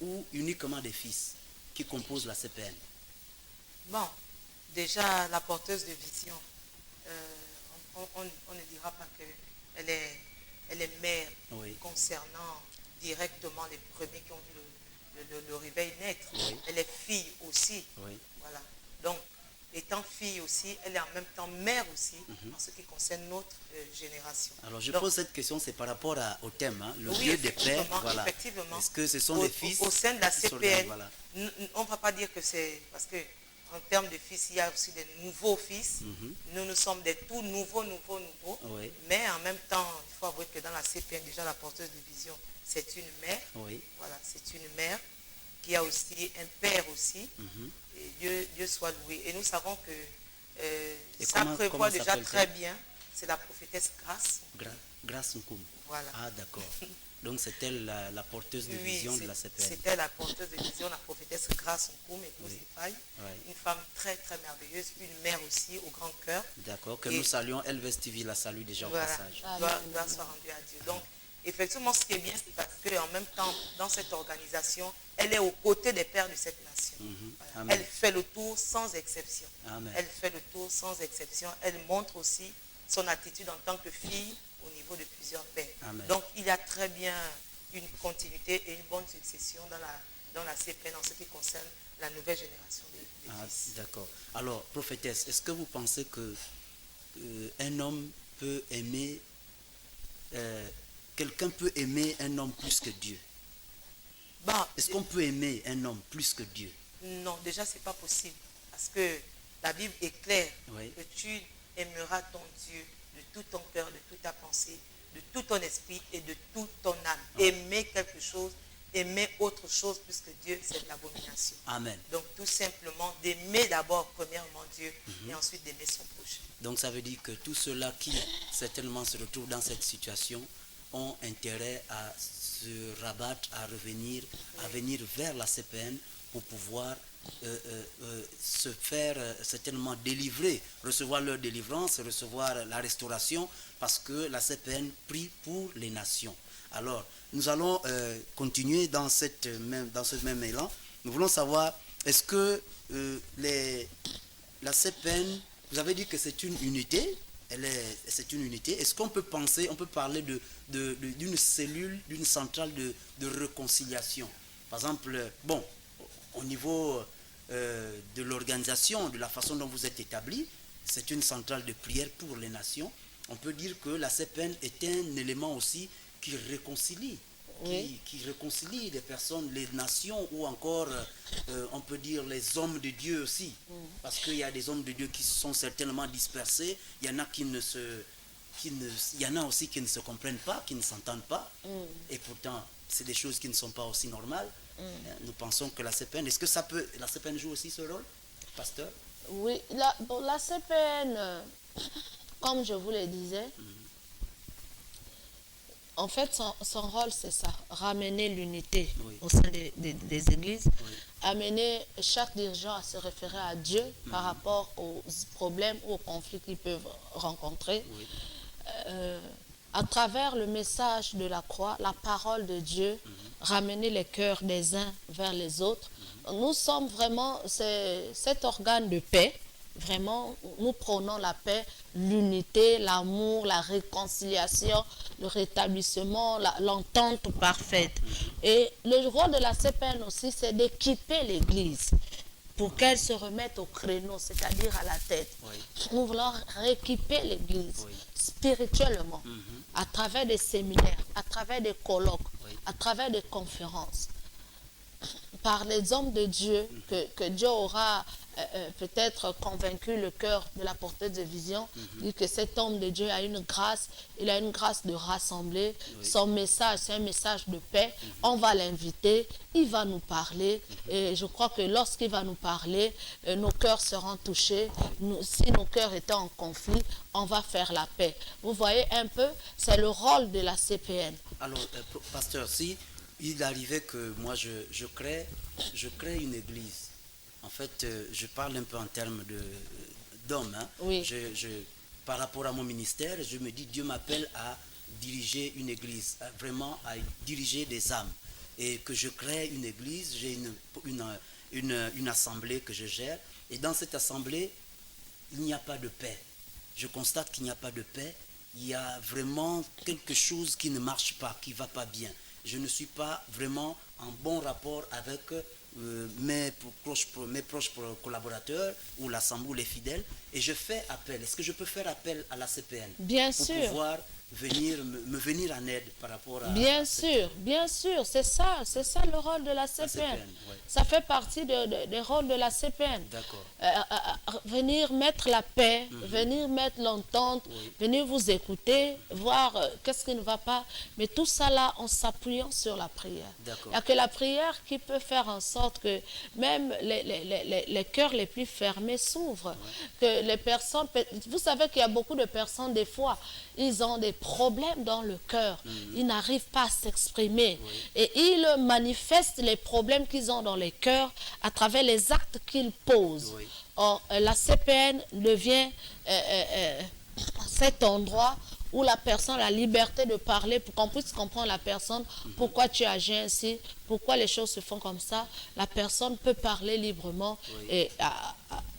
Speaker 1: ou uniquement des fils qui composent la CPN?
Speaker 4: Bon, déjà, la porteuse de vision, on ne dira pas qu'elle est mère concernant directement les premiers qui ont vu le réveil naître. Elle est fille aussi. Voilà. Donc, étant fille aussi, elle est en même temps mère aussi, en ce qui concerne notre génération.
Speaker 1: Alors, je pose cette question, c'est par rapport au thème, hein, le Dieu des pères. Voilà.
Speaker 4: Effectivement.
Speaker 1: Est-ce que ce sont des fils
Speaker 4: au sein de la CPN,
Speaker 1: voilà.
Speaker 4: On ne va pas dire que c'est... Parce que en termes de fils, il y a aussi des nouveaux fils. Nous sommes des tout nouveaux. Mais en même temps, il faut avouer que dans la CPN, déjà la porteuse de vision, c'est une mère. Voilà, c'est une mère qui a aussi un père aussi. Et Dieu soit loué. Et nous savons que ça prévoit déjà très bien. C'est la prophétesse Grâce.
Speaker 1: Grâce Nkoum.
Speaker 4: Voilà.
Speaker 1: Ah, d'accord. Donc c'est elle la porteuse de vision de la CPN.
Speaker 4: C'était la porteuse de vision, la prophétesse Grâce Nkoum, épouse Epaille. Une femme très très merveilleuse, une mère aussi au grand cœur.
Speaker 1: D'accord, que nous saluons. Elves TV la salue déjà au passage.
Speaker 4: Gloire soit rendue à Dieu. Donc, effectivement, ce qui est bien, c'est parce qu'en même temps, dans cette organisation, elle est aux côtés des pères de cette nation. Voilà. Elle fait le tour sans exception.
Speaker 1: Amen.
Speaker 4: Elle fait le tour sans exception. Elle montre aussi son attitude en tant que fille au niveau de plusieurs pères.
Speaker 1: Amen.
Speaker 4: Donc, il y a très bien une continuité et une bonne succession dans la CPN en ce qui concerne la nouvelle génération des fils.
Speaker 1: D'accord. Alors, prophétesse, est-ce que vous pensez que un homme peut aimer, quelqu'un peut aimer un homme plus que Dieu? Est-ce qu'on peut aimer un homme plus que Dieu?
Speaker 4: Non, déjà, ce n'est pas possible. Parce que la Bible est claire que tu aimeras ton Dieu de tout ton cœur, de toute ta pensée, de tout ton esprit et de toute ton âme. Aimer quelque chose, aimer autre chose plus que Dieu, c'est de l'abomination.
Speaker 1: Amen.
Speaker 4: Donc tout simplement d'aimer d'abord premièrement Dieu et ensuite d'aimer son prochain.
Speaker 1: Donc ça veut dire que tous ceux-là qui certainement se retrouvent dans cette situation ont intérêt à se rabattre, à revenir, à venir vers la CPN pour pouvoir se faire certainement délivrer, recevoir leur délivrance, recevoir la restauration, parce que la CPN prie pour les nations. Alors, nous allons continuer dans ce même élan. Nous voulons savoir, est-ce que la CPN, vous avez dit que c'est une unité, c'est une unité. Est-ce qu'on peut parler d'une cellule, d'une centrale de réconciliation? Par exemple, bon, au niveau de l'organisation, de la façon dont vous êtes établi, c'est une centrale de prière pour les nations. On peut dire que la CPN est un élément aussi qui réconcilie, qui réconcilie les personnes, les nations, ou encore, on peut dire, les hommes de Dieu aussi. Parce qu'il y a des hommes de Dieu qui sont certainement dispersés, il y en a il y en a aussi qui ne se comprennent pas, qui ne s'entendent pas, et pourtant, c'est des choses qui ne sont pas aussi normales. Nous pensons que la CPN, est-ce que la CPN joue aussi ce rôle, pasteur?
Speaker 3: Oui, la CPN, comme je vous le disais, en fait, son rôle, c'est ça, ramener l'unité au sein des églises, amener chaque dirigeant à se référer à Dieu par rapport aux problèmes ou aux conflits qu'ils peuvent rencontrer. À travers le message de la croix, la parole de Dieu, ramener les cœurs des uns vers les autres. Nous sommes vraiment cet organe de paix. Vraiment, nous prônons la paix, l'unité, l'amour, la réconciliation, le rétablissement, l'entente parfaite. Et le rôle de la CPN aussi, c'est d'équiper l'Église pour qu'elle se remette au créneau, c'est-à-dire à la tête. Oui. Nous voulons rééquiper l'Église spirituellement, à travers des séminaires, à travers des colloques, à travers des conférences, par les hommes de Dieu que Dieu aura peut-être convaincu le cœur de la porteuse de vision, dit que cet homme de Dieu a une grâce, il a une grâce de rassembler. Son message, c'est un message de paix. On va l'inviter, il va nous parler, et je crois que lorsqu'il va nous parler, nos cœurs seront touchés. Si nos cœurs étaient en conflit, on va faire la paix. Vous voyez un peu, c'est le rôle de la CPN.
Speaker 1: Alors, pasteur, si il arrivait que moi je crée une église. En fait, je parle un peu en termes d'homme. Hein.
Speaker 3: Oui.
Speaker 1: Par rapport à mon ministère, je me dis, Dieu m'appelle à diriger une église, vraiment à diriger des âmes. Et que je crée une église, j'ai une assemblée que je gère. Et dans cette assemblée, il n'y a pas de paix. Je constate qu'il n'y a pas de paix. Il y a vraiment quelque chose qui ne marche pas, qui ne va pas bien. Je ne suis pas vraiment en bon rapport avec mes proches collaborateurs ou l'Assemblée ou les fidèles, et je fais appel. Est-ce que je peux faire appel à la CPN
Speaker 3: Bien
Speaker 1: pour
Speaker 3: sûr.
Speaker 1: pouvoir venir en aide par rapport à...
Speaker 3: Bien sûr, c'est ça le rôle de la CPN.
Speaker 1: Ouais.
Speaker 3: Ça fait partie des rôles de la CPN.
Speaker 1: D'accord.
Speaker 3: Venir mettre la paix, venir mettre l'entente, venir vous écouter, voir qu'est-ce qui ne va pas, mais tout ça là en s'appuyant sur la prière. Il n'y a que la prière qui peut faire en sorte que même les cœurs les plus fermés s'ouvrent, que les personnes, vous savez qu'il y a beaucoup de personnes des fois, ils ont des problèmes dans le cœur, ils n'arrivent pas à s'exprimer et ils manifestent les problèmes qu'ils ont dans les cœurs à travers les actes qu'ils posent. Or, la CPN devient cet endroit où la personne a la liberté de parler pour qu'on puisse comprendre la personne, pourquoi tu agis ainsi, pourquoi les choses se font comme ça. La personne peut parler librement et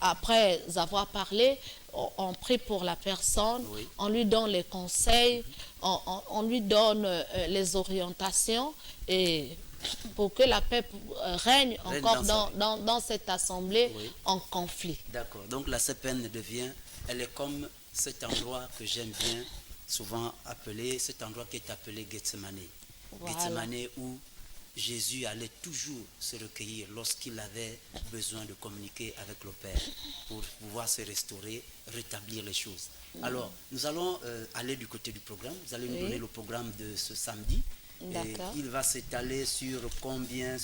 Speaker 3: après avoir parlé, on prie pour la personne, on lui donne les conseils, on lui donne les orientations et pour que la paix règne encore dans cette assemblée en conflit.
Speaker 1: D'accord. Donc la CPN elle est comme cet endroit que j'aime bien souvent appeler, cet endroit qui est appelé Gethsemane.
Speaker 3: Voilà.
Speaker 1: Gethsemane où Jésus allait toujours se recueillir lorsqu'il avait besoin de communiquer avec le Père pour pouvoir se restaurer, rétablir les choses. Alors, nous allons aller du côté du programme. Vous allez nous donner le programme de ce samedi. Et il va s'étaler sur combien,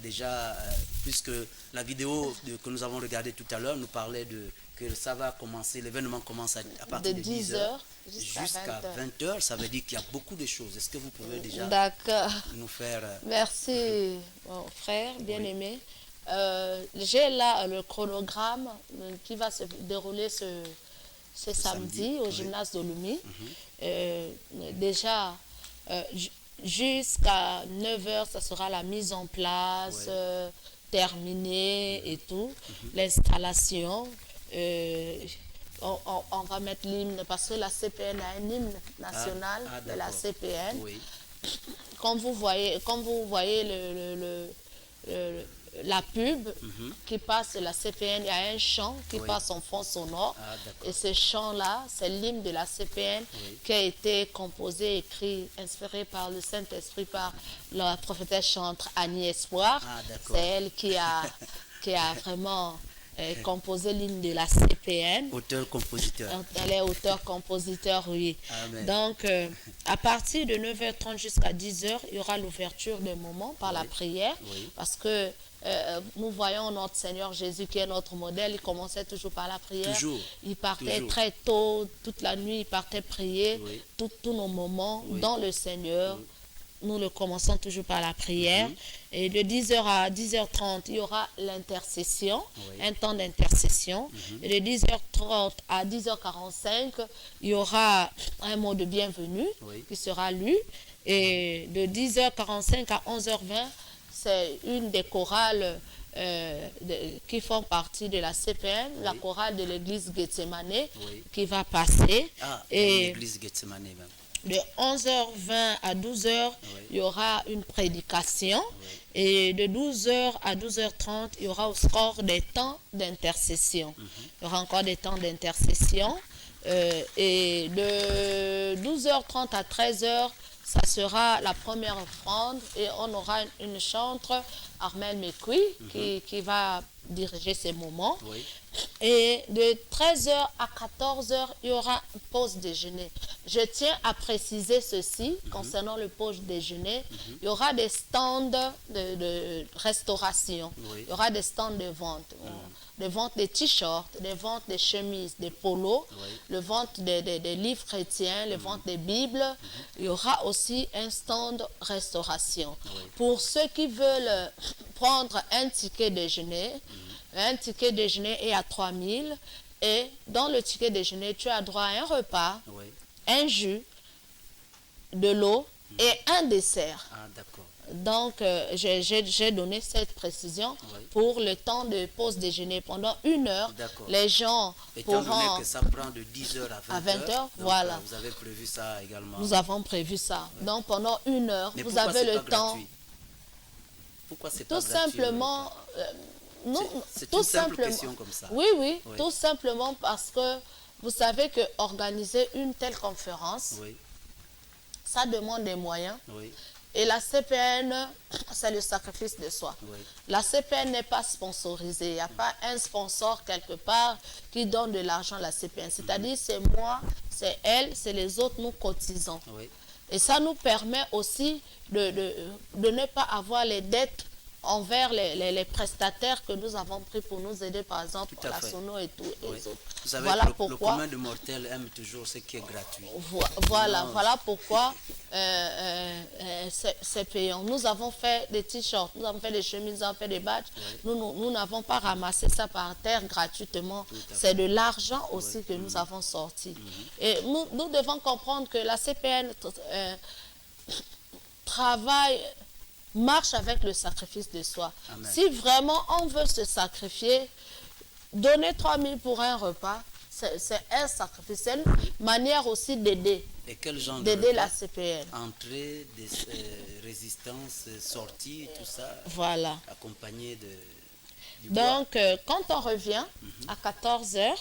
Speaker 1: déjà, puisque la vidéo que nous avons regardée tout à l'heure nous parlait que ça va commencer, l'événement commence à partir de 10h jusqu'à 20h, ça veut dire qu'il y a beaucoup de choses. Est-ce que vous pouvez déjà nous faire...
Speaker 3: Merci, mon frère bien-aimé. J'ai là le chronogramme qui va se dérouler ce samedi au gymnase de Lumi. Déjà, jusqu'à 9h, ça sera la mise en place, terminée et tout, l'installation. On va mettre l'hymne parce que la CPN a un hymne national de la CPN. Quand vous voyez la pub qui passe la CPN, il y a un chant qui passe en fond sonore. Et ce chant-là, c'est l'hymne de la CPN qui a été composé, écrit, inspiré par le Saint-Esprit, par la prophétesse chantre Annie Espoir. C'est elle qui a vraiment composé l'hymne de la CPN.
Speaker 1: Auteur-compositeur.
Speaker 3: Elle est auteur-compositeur, oui.
Speaker 1: Amen.
Speaker 3: Donc, à partir de 9h30 jusqu'à 10h, il y aura l'ouverture des moments par la prière. Parce que nous voyons notre Seigneur Jésus qui est notre modèle. Il commençait toujours par la prière. Il partait très tôt, toute la nuit, il partait prier. Tous nos moments dans le Seigneur. Nous le commençons toujours par la prière. Et de 10h à 10h30, il y aura l'intercession, un temps d'intercession. Et de 10h30 à 10h45, il y aura un mot de bienvenue qui sera lu. Et de 10h45 à 11h20, c'est une des chorales qui font partie de la CPN, la chorale de l'église Gethsemane, qui va passer.
Speaker 1: Et l'église Gethsemane même.
Speaker 3: De 11h20 à 12h, il y aura une prédication. Et de 12h à 12h30, il y aura encore des temps d'intercession. Il y aura encore des temps d'intercession. Et de 12h30 à 13h, ça sera la première offrande et on aura une chantre, Armel Mekui, qui va diriger ces moments. Et de 13h à 14h, il y aura une pause déjeuner. Je tiens à préciser ceci concernant le pause déjeuner. Il y aura des stands de restauration. Il y aura des stands de vente. Des ventes des t-shirts, des ventes des chemises, des polos, le vente des livres chrétiens, le vente des bibles. Il y aura aussi un stand restauration. Pour ceux qui veulent prendre un ticket déjeuner est à 3000 et dans le ticket déjeuner, tu as droit à un repas, un jus, de l'eau et un dessert.
Speaker 1: Ah, d'accord.
Speaker 3: Donc, j'ai donné cette précision pour le temps de pause déjeuner. Pendant 1 heure, les gens
Speaker 1: pourront... Étant donné que ça prend de 10h à 20h,
Speaker 3: voilà.
Speaker 1: Vous avez prévu ça également.
Speaker 3: Nous avons prévu ça. Donc, pendant 1 heure, vous avez le temps...
Speaker 1: Gratuit? Pourquoi c'est pas
Speaker 3: tout
Speaker 1: gratuit?
Speaker 3: Simplement...
Speaker 1: c'est une simple question comme ça.
Speaker 3: Oui, tout simplement parce que vous savez que organiser une telle conférence, ça demande des moyens. Et la CPN, c'est le sacrifice de soi. La CPN n'est pas sponsorisée. Il n'y a pas un sponsor quelque part qui donne de l'argent à la CPN. C'est-à-dire, c'est moi, c'est elle, c'est les autres, nous cotisons. Et ça nous permet aussi de ne pas avoir les dettes envers les prestataires que nous avons pris pour nous aider, par exemple, pour la Sono et tout. Et les autres.
Speaker 1: Vous savez,
Speaker 3: voilà
Speaker 1: le commun de mortels aime toujours ce qui est gratuit.
Speaker 3: Voilà pourquoi c'est payant. Nous avons fait des t-shirts, nous avons fait des chemises, nous avons fait des badges. Nous n'avons pas ramassé ça par terre gratuitement. C'est de l'argent aussi que nous avons sorti. Et nous devons comprendre que la CPN marche avec le sacrifice de soi. Amen. Si vraiment on veut se sacrifier, donner 3000 pour un repas, c'est un sacrifice. C'est une manière aussi d'aider.
Speaker 1: Et quel genre
Speaker 3: d'aider la CPN.
Speaker 1: Entrée, résistance, sortie, tout ça.
Speaker 3: Voilà.
Speaker 1: Accompagné du
Speaker 3: Donc, quand on revient à 14h,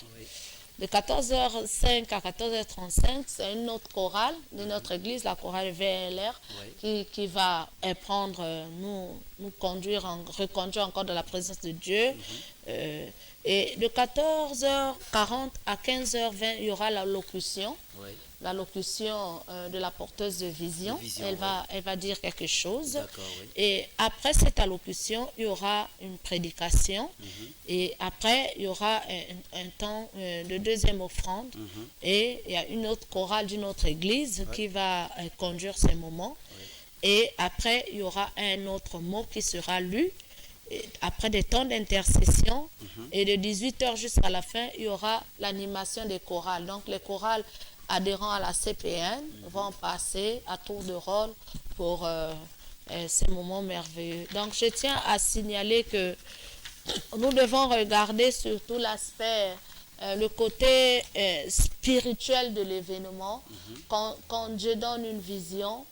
Speaker 3: de 14h05 à 14h35, c'est une autre chorale de notre église, la chorale VLR, qui va nous conduire, reconduire encore dans la présence de Dieu. Et de 14h40 à 15h20, il y aura la locution de la porteuse de vision. Elle va dire quelque chose. Et après cette allocution, il y aura une prédication. Et après, il y aura un temps de deuxième offrande. Et il y a une autre chorale d'une autre église qui va conduire ces moments. Et après, il y aura un autre mot qui sera lu. Et après des temps d'intercession. Et de 18h jusqu'à la fin, il y aura l'animation des chorales. Donc, les chorales adhérents à la CPN vont passer à tour de rôle pour ces moments merveilleux. Donc, je tiens à signaler que nous devons regarder surtout l'aspect, le côté spirituel de l'événement. Quand Dieu donne une vision,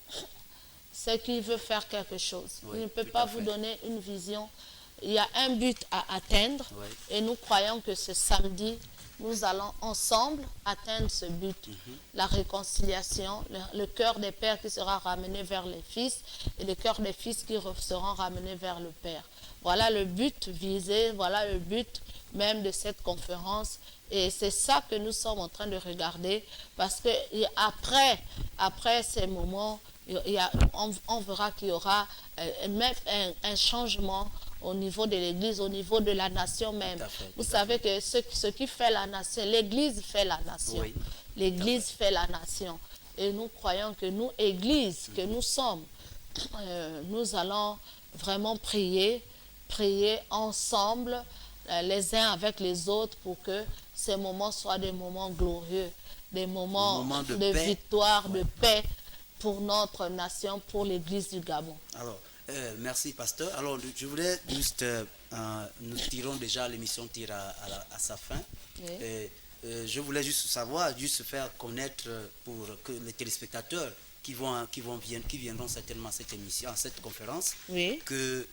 Speaker 3: c'est qu'il veut faire quelque chose. Il ne peut pas vous donner une vision. Il y a un but à atteindre et nous croyons que ce samedi, nous allons ensemble atteindre ce but, la réconciliation, le cœur des pères qui sera ramené vers les fils et le cœur des fils qui seront ramenés vers le Père. Voilà le but visé, voilà le but même de cette conférence. Et c'est ça que nous sommes en train de regarder parce que après ces moments, on verra qu'il y aura même un changement au niveau de l'Église, au niveau de la nation même. Vous savez que ce qui fait la nation, l'Église fait la nation. L'Église fait la nation. Et nous croyons que nous, Église, que nous sommes, nous allons vraiment prier ensemble, les uns avec les autres, pour que ces moments soient des moments glorieux, des moments de victoire, de paix, pour notre nation, pour l'Église du Gabon.
Speaker 1: Alors, merci pasteur. Alors, je voulais juste, nous tirons déjà, l'émission tire à sa fin. Oui. Je voulais juste savoir, juste faire connaître pour que les téléspectateurs qui viendront certainement à cette émission, à cette conférence,
Speaker 3: oui,
Speaker 1: que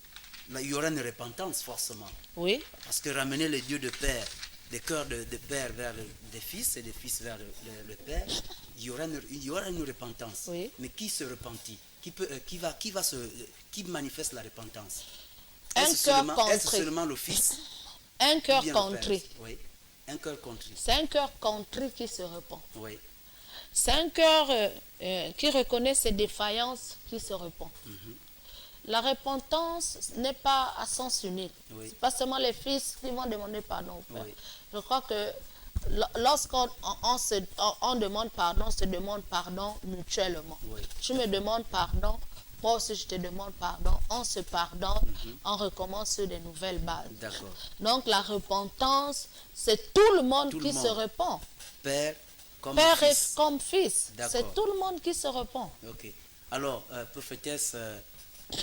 Speaker 1: il y aura une repentance forcément.
Speaker 3: Oui.
Speaker 1: Parce que ramener les dieux de père, des cœurs de père vers des fils et des fils vers le père, il y aura une repentance.
Speaker 3: Oui.
Speaker 1: Mais qui se repentit? Qui manifeste la repentance?
Speaker 3: Un cœur contrit.
Speaker 1: Est-ce seulement le fils?
Speaker 3: Un cœur contrit.
Speaker 1: Oui. Un cœur contrit.
Speaker 3: C'est un cœur contrit qui se repent.
Speaker 1: Oui.
Speaker 3: C'est un cœur qui reconnaît ses défaillances qui se repent. La repentance n'est pas à sens unique. Oui. Ce n'est pas seulement les fils qui vont demander pardon au Père. Oui. Je crois que lorsqu'on on demande pardon, on se demande pardon mutuellement. Oui. Tu me demandes pardon, moi aussi je te demande pardon. On se pardonne, on recommence sur de nouvelles bases. Donc la repentance, c'est tout le monde qui se repent.
Speaker 1: Père
Speaker 3: comme fils. C'est tout le monde qui se repent.
Speaker 1: Ok. Alors, prophétesse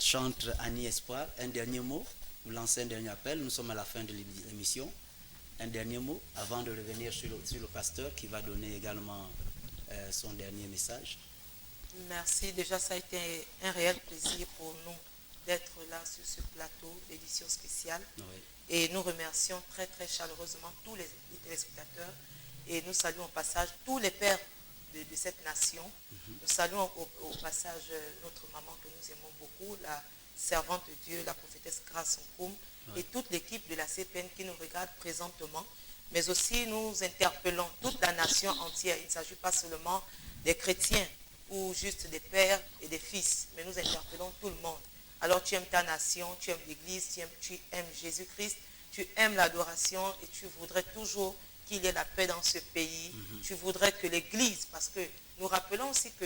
Speaker 1: chantre Annie Espoir, un dernier mot, vous lancez un dernier appel. Nous sommes à la fin de l'émission. Un dernier mot avant de revenir sur le pasteur qui va donner également son dernier message.
Speaker 4: Merci. Déjà, ça a été un réel plaisir pour nous d'être là sur ce plateau d'édition spéciale. Oui. Et nous remercions très, très chaleureusement tous les téléspectateurs et nous saluons au passage tous les pères de cette nation. Nous saluons au passage notre maman que nous aimons beaucoup, la servante de Dieu, la prophétesse Grace Nkoum, et toute l'équipe de la CPN qui nous regarde présentement. Mais aussi nous interpellons toute la nation entière. Il ne s'agit pas seulement des chrétiens ou juste des pères et des fils, mais nous interpellons tout le monde. Alors tu aimes ta nation, tu aimes l'Église, tu aimes Jésus-Christ, tu aimes l'adoration et tu voudrais toujours qu'il y ait la paix dans ce pays. Tu voudrais que l'Église, parce que nous rappelons aussi que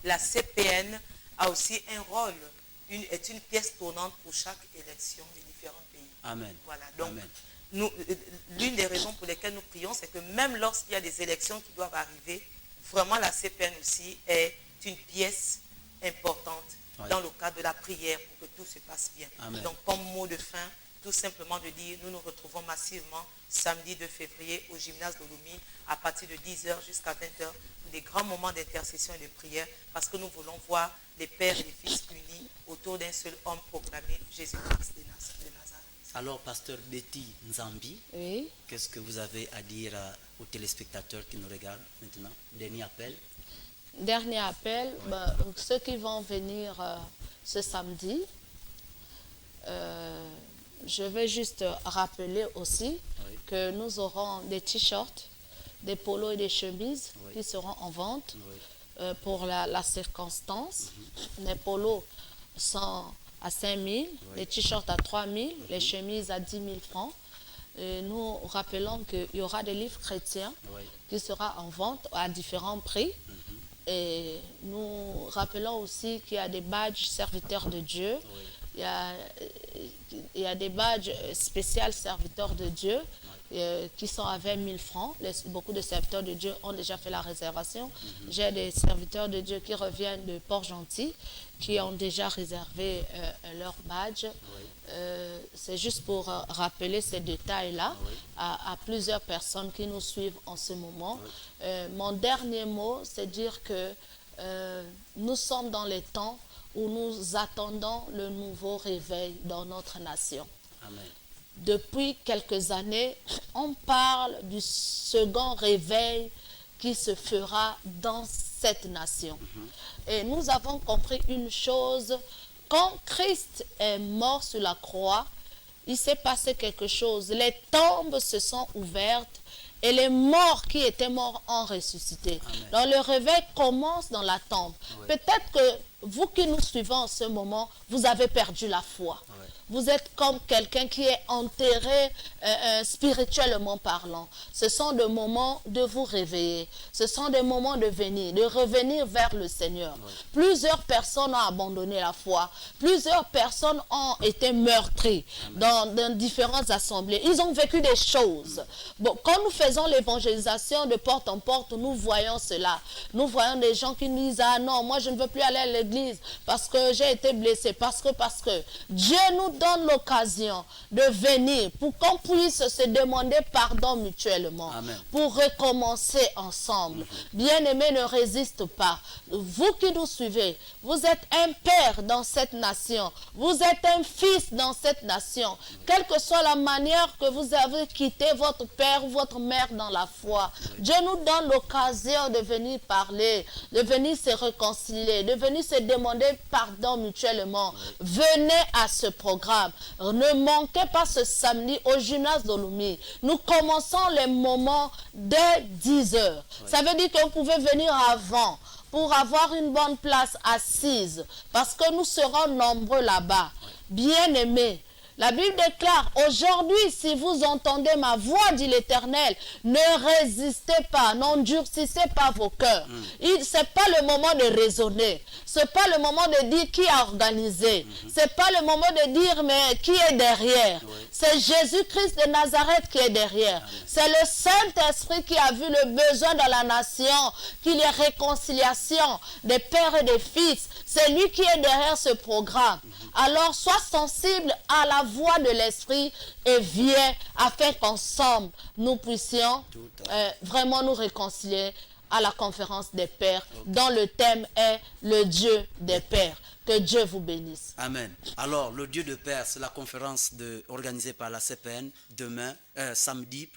Speaker 4: la CPN a aussi un rôle, est une pièce tournante pour chaque élection des différents pays.
Speaker 1: Amen.
Speaker 4: Voilà, donc l'une des raisons pour lesquelles nous prions, c'est que même lorsqu'il y a des élections qui doivent arriver, vraiment la CPN aussi est une pièce importante dans le cadre de la prière pour que tout se passe bien.
Speaker 1: Amen.
Speaker 4: Donc comme mot de fin, tout simplement de dire, nous nous retrouvons massivement samedi 2 février au gymnase de Lomé à partir de 10h jusqu'à 20h pour des grands moments d'intercession et de prière parce que nous voulons voir les pères et les fils unis autour d'un seul homme proclamé, Jésus-Christ de Nazareth.
Speaker 1: Alors, pasteur Betty Nzambi,
Speaker 3: oui,
Speaker 1: qu'est-ce que vous avez à dire aux téléspectateurs qui nous regardent maintenant? Dernier appel.
Speaker 3: Dernier appel, oui. Ceux qui vont venir ce samedi, je vais juste rappeler aussi que nous aurons des t-shirts, des polos et des chemises qui seront en vente pour la circonstance. Les polos sont à 5 000, les t-shirts à 3 000, les chemises à 10 000 francs. Et nous rappelons qu'il y aura des livres chrétiens qui seront en vente à différents prix. Et nous rappelons aussi qu'il y a des badges serviteurs de Dieu. Il y a des badges spéciaux serviteurs de Dieu qui sont à 20 000 francs. Beaucoup de serviteurs de Dieu ont déjà fait la réservation. J'ai des serviteurs de Dieu qui reviennent de Port-Gentil qui ont déjà réservé leur badge. C'est juste pour rappeler ces détails-là à plusieurs personnes qui nous suivent en ce moment. Mon dernier mot, c'est dire que nous sommes dans les temps où nous attendons le nouveau réveil dans notre nation.
Speaker 1: Amen.
Speaker 3: Depuis quelques années, on parle du second réveil qui se fera dans cette nation. Et nous avons compris une chose, quand Christ est mort sur la croix, il s'est passé quelque chose. Les tombes se sont ouvertes et les morts qui étaient morts ont ressuscité. Amen. Donc le réveil commence dans la tombe. Peut-être que vous qui nous suivez en ce moment, vous avez perdu la foi. Ouais. Vous êtes comme quelqu'un qui est enterré spirituellement parlant. Ce sont des moments de vous réveiller. Ce sont des moments de venir, de revenir vers le Seigneur. Ouais. Plusieurs personnes ont abandonné la foi. Plusieurs personnes ont été meurtries dans différentes assemblées. Ils ont vécu des choses. Bon, quand nous faisons l'évangélisation de porte en porte, nous voyons cela. Nous voyons des gens qui nous disent, ah non, moi je ne veux plus aller à l'église parce que j'ai été blessé, parce que Dieu nous donne l'occasion de venir pour qu'on puisse se demander pardon mutuellement. Amen. Pour recommencer ensemble. Bien-aimés, ne résiste pas. Vous qui nous suivez, vous êtes un père dans cette nation. Vous êtes un fils dans cette nation. Quelle que soit la manière que vous avez quitté votre père ou votre mère dans la foi, Dieu nous donne l'occasion de venir parler, de venir se réconcilier, de venir se demander pardon mutuellement. Venez à ce programme. Ne manquez pas ce samedi au gymnase de Lomé. Nous commençons les moments dès 10 heures. Ça veut dire que vous pouvez venir avant pour avoir une bonne place assise parce que nous serons nombreux là-bas. Bien-aimés, la Bible déclare, aujourd'hui, si vous entendez ma voix, dit l'Éternel, ne résistez pas, n'endurcissez pas vos cœurs. Ce n'est pas le moment de raisonner. Ce n'est pas le moment de dire qui a organisé. Ce n'est pas le moment de dire, mais qui est derrière. C'est Jésus-Christ de Nazareth qui est derrière. C'est le Saint-Esprit qui a vu le besoin dans la nation, qu'il y ait réconciliation des pères et des fils. C'est lui qui est derrière ce programme. Alors, sois sensible à la voix de l'Esprit et viens afin qu'ensemble, nous puissions vraiment nous réconcilier à la conférence des pères, dont le thème est le Dieu des pères. Que Dieu vous bénisse.
Speaker 1: Amen. Alors, le Dieu de Père, c'est la conférence organisée par la CPN demain, samedi,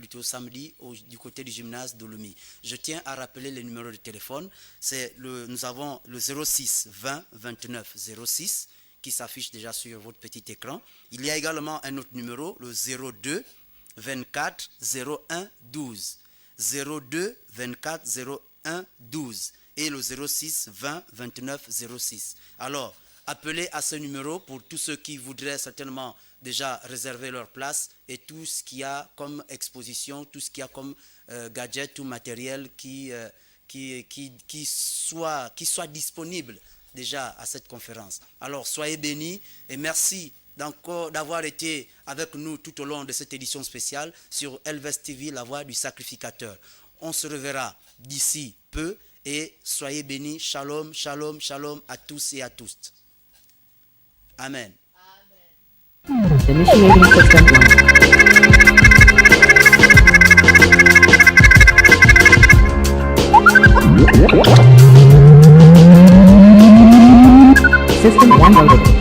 Speaker 1: du côté du gymnase de Lomé. Je tiens à rappeler les numéros de téléphone. Nous avons le 06 20 29 06 qui s'affiche déjà sur votre petit écran. Il y a également un autre numéro, le 02 24 01 12. 02 24 01 12. Et le 06 20 29 06. Alors, appelez à ce numéro pour tous ceux qui voudraient certainement déjà réserver leur place et tout ce qu'il y a comme exposition, tout ce qu'il y a comme gadget ou matériel qui soit disponible déjà à cette conférence. Alors, soyez bénis et merci d'avoir été avec nous tout au long de cette édition spéciale sur Elvest TV, la voix du sacrificateur. On se reverra d'ici peu. Et soyez bénis. Shalom, shalom, shalom à tous et à toutes. Amen.
Speaker 2: System downloaded.